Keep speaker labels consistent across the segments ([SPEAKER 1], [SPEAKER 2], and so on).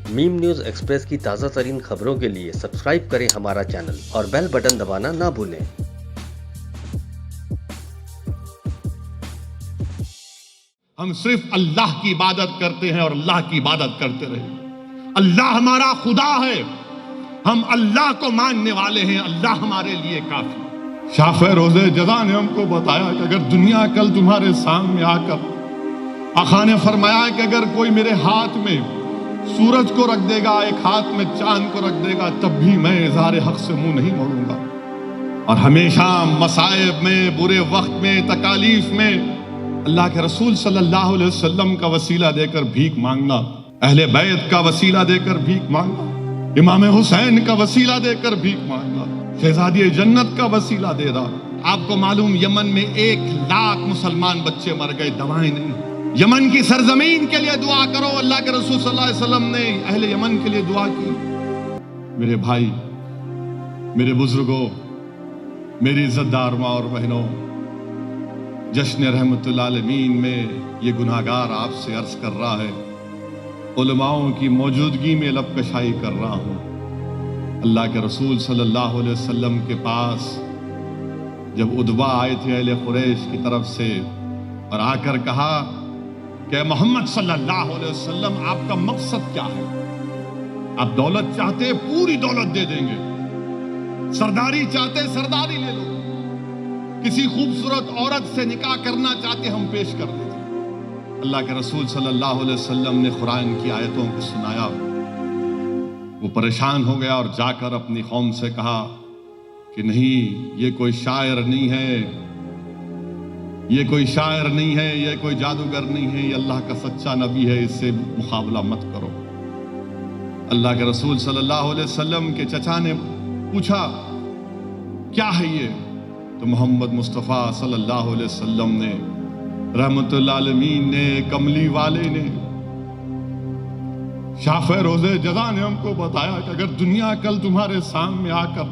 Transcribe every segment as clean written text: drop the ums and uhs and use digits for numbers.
[SPEAKER 1] Meme news express की ताज़ा तरीन खबरों के लिए सब्सक्राइब करें हमारा चैनल और बेल बटन दबाना ना भूलें।
[SPEAKER 2] हम सिर्फ अल्लाह की इबादत करते हैं और अल्लाह की इबादत करते रहे। अल्लाह हमारा खुदा है, हम अल्लाह को मानने वाले हैं, अल्लाह हमारे लिए काफी। शाफ़े रोज़े जज़ा ने हमको बताया कि अगर दुनिया कल तुम्हारे सामने आकर, आका ने फरमाया कि अगर कोई मेरे हाथ में सूरज को रख देगा, एक हाथ में चांद को रख देगा, तब भी मैं इज़हार हक से मुंह नहीं मोड़ूंगा। और हमेशा मसाइब में, बुरे वक्त में, तकालीफ में अल्लाह के रसूल सल्लल्लाहु अलैहि वसल्लम का वसीला देकर भीख मांगना, अहले बैत का वसीला देकर भीख मांगना, इमाम हुसैन का वसीला देकर भीख मांगना, शहजादी जन्नत का वसीला दे रहा। आपको मालूम यमन में 1 लाख मुसलमान बच्चे मर गए, दवाएं नहीं। यमन की सरजमीन के लिए दुआ करो, अल्लाह के रसूल सल्लल्लाहु अलैहि वसल्लम ने अहले यमन के लिए दुआ की। मेरे भाई, मेरे बुजुर्गों, मेरी इज्जतदार माँ और बहनों, जश्न रहमतुल आलमीन में ये गुनाहगार आपसे अर्ज कर रहा है, उलमाओं की मौजूदगी में लबकशाई कर रहा हूँ। अल्लाह के रसूल सल्लल्लाहु अलैहि वसल्लम के पास जब उद्बा आए थे अहले कुरैश की तरफ से और आकर कहा कि मोहम्मद सल्लल्लाहु अलैहि वसल्लम, आपका मकसद क्या है? आप दौलत चाहते, पूरी दौलत दे देंगे। सरदारी चाहते, सरदारी ले लो। किसी खूबसूरत औरत से निकाह करना चाहते, हम पेश कर देते। अल्लाह के रसूल सल्लल्लाहु अलैहि वसल्लम ने कुरान की आयतों को सुनाया। वो परेशान हो गया और जाकर अपनी कौम से कहा कि नहीं, ये कोई शायर नहीं है, ये कोई शायर नहीं है, ये कोई जादूगर नहीं है, ये अल्लाह का सच्चा नबी है, इससे मुकाबला मत करो। अल्लाह के रसूल सल्लल्लाहु अलैहि वसल्लम के चचा ने पूछा, क्या है ये? तो मोहम्मद मुस्तफ़ा सल्लल्लाहु अलैहि वसल्लम ने, रहमतुल आलमीन ने, कमली वाले ने, शाफ़े रोज़े जज़ा ने हमको बताया कि अगर दुनिया कल तुम्हारे सामने आकर,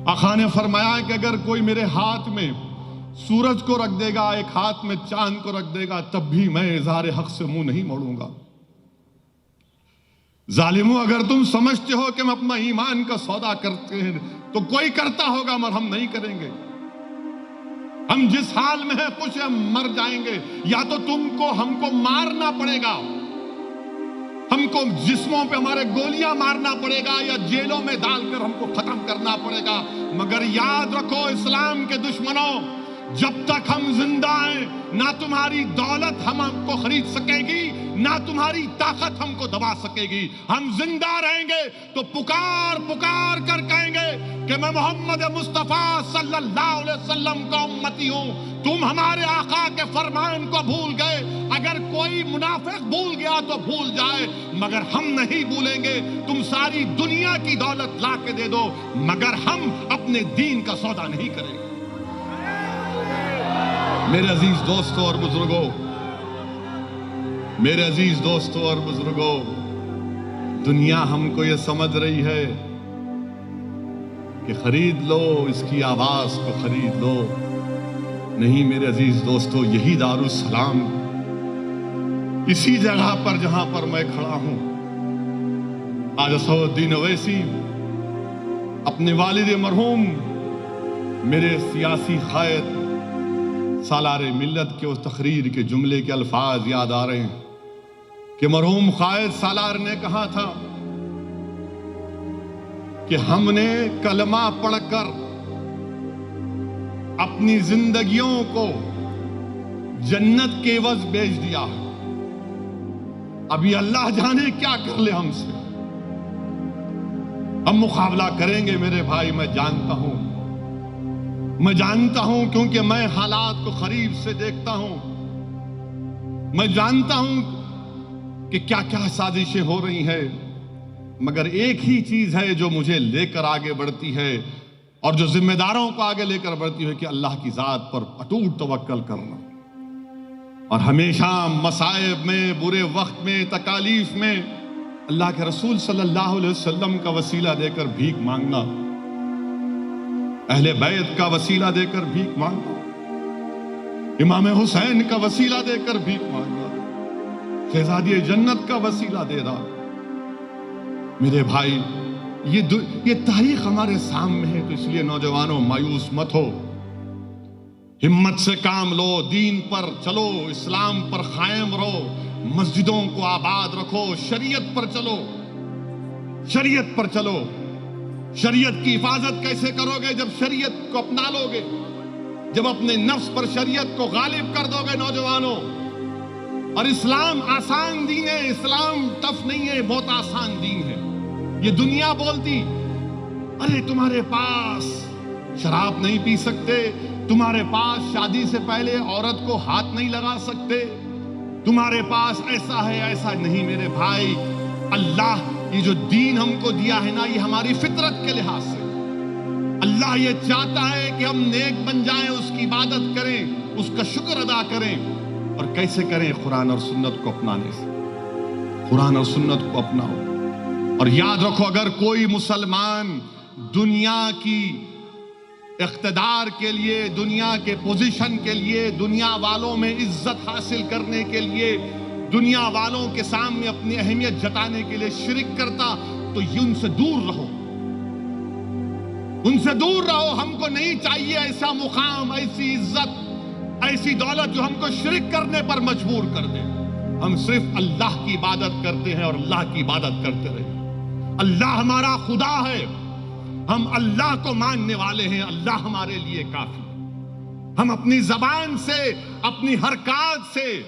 [SPEAKER 2] आका ने फरमाया कि अगर कोई मेरे हाथ में सूरज को रख देगा, एक हाथ में चांद को रख देगा, तब भी मैं इज़हार हक से मुंह नहीं मोड़ूंगा। जालिमों, अगर तुम समझते हो कि हम अपना ईमान का सौदा करते हैं, तो कोई करता होगा मगर हम नहीं करेंगे। हम जिस हाल में हैं, कुछ हम मर जाएंगे, या तो तुमको हमको मारना पड़ेगा, हमको जिस्मों पे हमारे गोलियां मारना पड़ेगा, या जेलों में डालकर हमको खत्म करना पड़ेगा। मगर याद रखो इस्लाम के दुश्मनों, जब तक हम जिंदा हैं, ना तुम्हारी दौलत हमको खरीद सकेगी, ना तुम्हारी ताकत हमको दबा सकेगी। हम जिंदा रहेंगे तो पुकार पुकार कर कहेंगे कि मैं मोहम्मद मुस्तफ़ा सल्लल्लाहु अलैहि वसल्लम का उम्मती हूं। तुम हमारे आका के फरमान को भूल गए। अगर कोई मुनाफिक भूल गया तो भूल जाए, मगर हम नहीं भूलेंगे। तुम सारी दुनिया की दौलत ला के दे दो, मगर हम अपने दीन का सौदा नहीं करेंगे। मेरे अजीज दोस्तों और बुजुर्गों, मेरे अजीज दोस्तों और बुजुर्गों, दुनिया हमको ये समझ रही है कि खरीद लो, इसकी आवाज को खरीद लो। नहीं मेरे अजीज दोस्तों, यही दारुस्सलाम, इसी जगह पर जहां पर मैं खड़ा हूं, आज असदुद्दीन ओवैसी अपने वालिद मरहूम, मेरे सियासी कायद सालारे मिल्लत के उस तकरीर के जुमले के अल्फाज याद आ रहे हैं कि मरहूम कायद सालार ने कहा था कि हमने कलमा पढ़कर अपनी जिंदगियों को जन्नत के एवज बेच दिया। अभी अल्लाह जाने क्या कर ले हमसे। हम मुकाबला करेंगे मेरे भाई, मैं जानता हूं, मैं जानता हूं, क्योंकि मैं हालात को करीब से देखता हूं। मैं जानता हूं कि क्या क्या साजिशें हो रही हैं, मगर एक ही चीज है जो मुझे लेकर आगे बढ़ती है और जो जिम्मेदारों को आगे लेकर बढ़ती है कि अल्लाह की जात पर अटूट तवक्कल करना और हमेशा मसाइब में, बुरे वक्त में, तकालीफ में अल्लाह के रसूल सल्लल्लाहु अलैहि वसल्लम का वसीला देकर भीख मांगना, अहले बैत का वसीला देकर भीख मांगना, इमाम हुसैन का वसीला देकर भीख मांगना, शहजादी जन्नत का वसीला दे रहा। میرے بھائی یہ تاریخ ہمارے سامنے ہے، تو اس لیے نوجوانوں مایوس مت ہو، ہمت سے کام لو، دین پر چلو، اسلام پر قائم رہو، مسجدوں کو آباد رکھو، شریعت پر چلو، شریعت پر چلو۔ شریعت کی حفاظت کیسے کرو گے؟ جب شریعت کو اپنا لو گے، جب اپنے نفس پر شریعت کو غالب کر دو گے نوجوانوں۔ اور اسلام آسان دین ہے، اسلام ٹف نہیں ہے، بہت آسان دین ہے۔ یہ دنیا بولتی ارے تمہارے پاس شراب نہیں پی سکتے، تمہارے پاس شادی سے پہلے عورت کو ہاتھ نہیں لگا سکتے، تمہارے پاس ایسا ہے ایسا نہیں۔ میرے بھائی، اللہ یہ جو دین ہم کو دیا ہے نا، یہ ہماری فطرت کے لحاظ سے اللہ یہ چاہتا ہے کہ ہم نیک بن جائیں، اس کی عبادت کریں، اس کا شکر ادا کریں۔ اور کیسے کریں؟ قرآن اور سنت کو اپنانے سے۔ قرآن اور سنت کو اپناؤ، اور یاد رکھو اگر کوئی مسلمان دنیا کی اقتدار کے لیے، دنیا کے پوزیشن کے لیے، دنیا والوں میں عزت حاصل کرنے کے لیے، دنیا والوں کے سامنے اپنی اہمیت جتانے کے لیے شرک کرتا، تو یہ ان سے دور رہو، ان سے دور رہو۔ ہم کو نہیں چاہیے ایسا مقام، ایسی عزت، ایسی دولت جو ہم کو شرک کرنے پر مجبور کر دے۔ ہم صرف اللہ کی عبادت کرتے ہیں اور اللہ کی عبادت کرتے رہے۔ اللہ ہمارا خدا ہے، ہم اللہ کو ماننے والے ہیں، اللہ ہمارے لیے کافی ہے۔ ہم اپنی زبان سے، اپنی حرکات سے،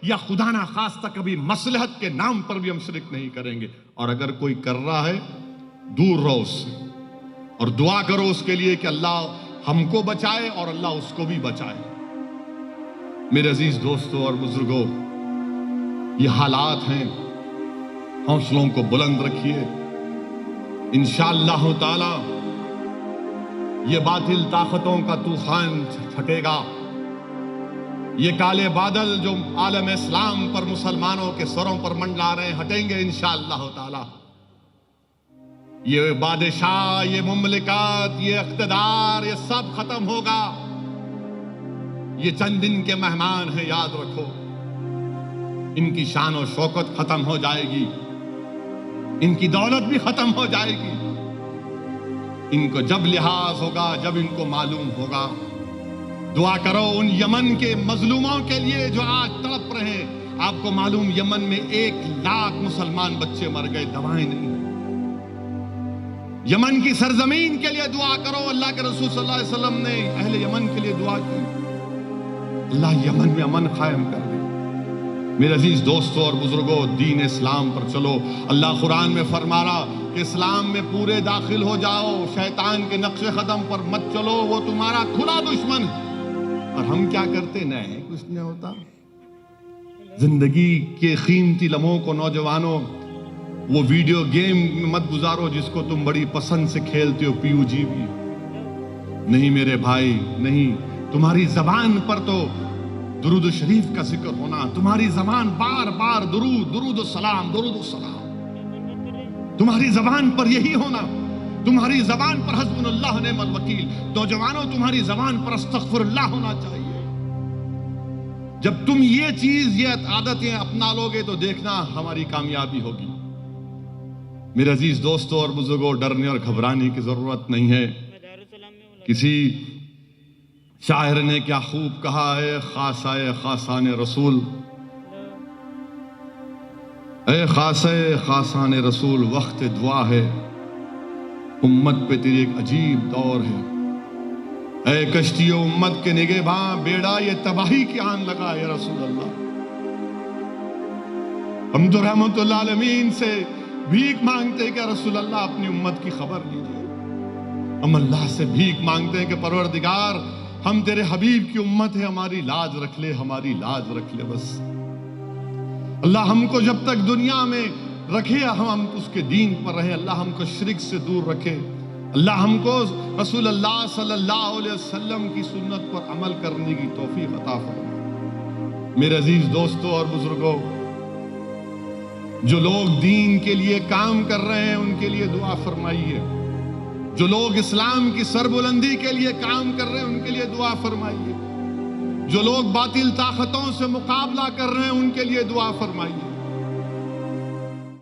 [SPEAKER 2] یا خدا نہ خواستہ کبھی مصلحت کے نام پر بھی ہم شرک نہیں کریں گے۔ اور اگر کوئی کر رہا ہے، دور رہو اس سے، اور دعا کرو اس کے لیے کہ اللہ ہم کو بچائے اور اللہ اس کو بھی بچائے۔ میرے عزیز دوستوں اور بزرگوں، یہ حالات ہیں، حوصلوں کو بلند رکھیے، انشاءاللہ تعالی یہ باطل طاقتوں کا طوفان چھٹے گا، یہ کالے بادل جو عالم اسلام پر، مسلمانوں کے سروں پر منڈلا رہے ہیں، ہٹیں گے انشاءاللہ تعالی۔ یہ بادشاہ، یہ مملکات، یہ اقتدار، یہ سب ختم ہوگا۔ یہ چند دن کے مہمان ہیں، یاد رکھو، ان کی شان و شوکت ختم ہو جائے گی، ان کی دولت بھی ختم ہو جائے گی۔ ان کو جب لحاظ ہوگا، جب ان کو معلوم ہوگا۔ دعا کرو ان یمن کے مظلوموں کے لیے جو آج تڑپ رہے ہیں۔ آپ کو معلوم یمن میں 1,00,000 مسلمان بچے مر گئے، دوائیں نہیں۔ یمن کی سرزمین کے لیے دعا کرو۔ اللہ کے رسول صلی اللہ علیہ وسلم نے اہل یمن کے لیے دعا کی، اللہ یمن میں امن قائم کر دے۔ میرے عزیز دوستوں اور بزرگوں، دین اسلام پر چلو۔ اللہ قرآن میں فرما رہا کہ اسلام میں پورے داخل ہو جاؤ، شیطان کے نقش قدم پر مت چلو، وہ تمہارا کھلا دشمن ہے۔ اور ہم کیا کرتے؟ نہیں کچھ نہیں ہوتا۔ زندگی کے قیمتی لمحوں کو نوجوانوں وہ ویڈیو گیم میں مت گزارو جس کو تم بڑی پسند سے کھیلتے ہو، پیو جی بھی نہیں۔ میرے بھائی نہیں، تمہاری زبان پر تو درود شریف کا ذکر ہونا، تمہاری زبان بار بار درود و سلام، درود و سلام، تمہاری زبان پر یہی ہونا، تمہاری زبان پر حسبنا اللہ نعم الوکیل۔ نوجوانوں، تمہاری زبان پر استغفر اللہ ہونا چاہیے۔ جب تم یہ چیز، یہ عادتیں اپنا لوگے تو دیکھنا ہماری کامیابی ہوگی۔ میرے عزیز دوستوں اور بزرگوں، ڈرنے اور گھبرانے کی ضرورت نہیں ہے۔ کسی شاعر نے کیا خوب کہا ہے، خاصائے خاصان رسول، اے خاصائے خاصان رسول، وقت دعا ہے، امت پہ تیری ایک عجیب دور ہے۔ اے کشتی امت کے نگہباں، بیڑا یہ تباہی کی آن لگا ہے رسول اللہ۔ ہم تو رحمت اللہ عالمین سے بھیک مانگتے ہیں کہ رسول اللہ اپنی امت کی خبر لیجئے۔ ہم اللہ سے بھیک مانگتے ہیں کہ پروردگار ہم تیرے حبیب کی امت ہے، ہماری لاج رکھ لے، ہماری لاج رکھ لے بس۔ اللہ ہم کو جب تک دنیا میں رکھے، ہم اس کے دین پر رہیں، اللہ ہم کو شرک سے دور رکھے، اللہ ہم کو رسول اللہ صلی اللہ علیہ وسلم کی سنت پر عمل کرنے کی توفیق عطا فرمائے۔ میرے عزیز دوستوں اور بزرگوں، جو لوگ دین کے لیے کام کر رہے ہیں ان کے لیے دعا فرمائیے، جو لوگ اسلام کی سربلندی کے لیے کام کر رہے ہیں ان کے لیے دعا فرمائیے، جو لوگ باطل طاقتوں سے مقابلہ کر رہے ہیں ان کے لیے دعا فرمائیے۔